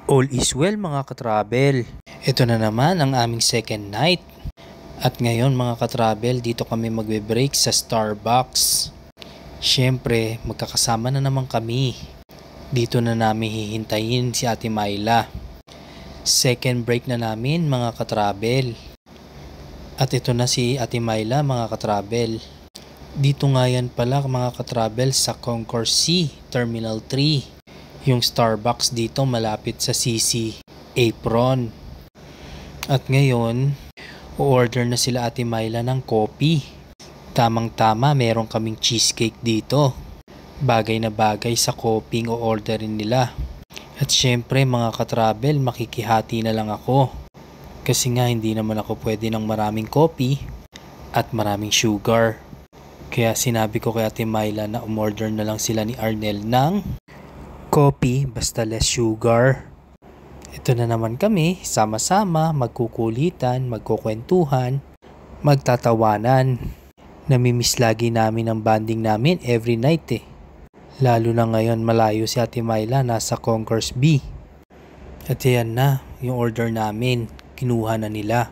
All is well mga katravel. Ito na naman ang aming second night. At ngayon mga katravel, dito kami magbe-break sa Starbucks. Siyempre, magkakasama na naman kami. Dito na namin hihintayin si Ate Myla. Second break na namin mga katravel. At ito na si Ate Myla mga katravel. Dito nga yan pala mga katravel sa Concourse C, Terminal 3. Yung Starbucks dito malapit sa CC Apron. At ngayon, o-order na sila Ate Myla ng coffee. Tamang-tama, meron kaming cheesecake dito. Bagay na bagay sa coffee o orderin nila. At syempre mga katravel, makikihati na lang ako. Kasi nga hindi naman ako pwede ng maraming coffee at maraming sugar. Kaya sinabi ko kay Ate Myla na umorder na lang sila ni Arnel ng coffee basta less sugar. Ito na naman kami, sama-sama, magkukulitan, magkukwentuhan, magtatawanan. Namimiss lagi namin ang bonding namin every night eh. Lalo na ngayon malayo si Ate Myla, nasa Concourse B. At yan na, yung order namin, kinuha na nila.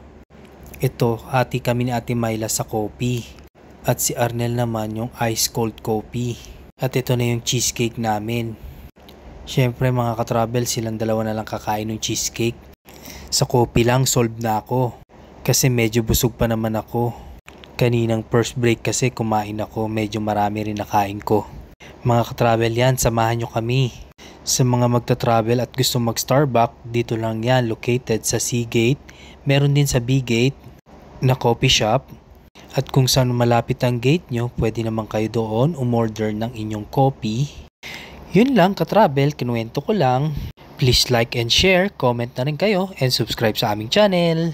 Ito, hati kami ni Ate Myla sa coffee. At si Arnel naman yung ice cold coffee. At ito na yung cheesecake namin. Siyempre mga katravel, silang dalawa na lang kakain ng cheesecake. Sa coffee lang, solve na ako. Kasi medyo busog pa naman ako. Kaninang first break kasi kumain ako, medyo marami rin nakain ko. Mga katravel yan, samahan nyo kami. Sa mga magta-travel at gusto mag-Starbucks, dito lang yan, located sa C Gate. Meron din sa B Gate na coffee shop. At kung saan malapit ang gate nyo, pwede naman kayo doon umorder ng inyong coffee. Yun lang katravel, kinuwento ko lang. Please like and share, comment na rin kayo, and subscribe sa aming channel.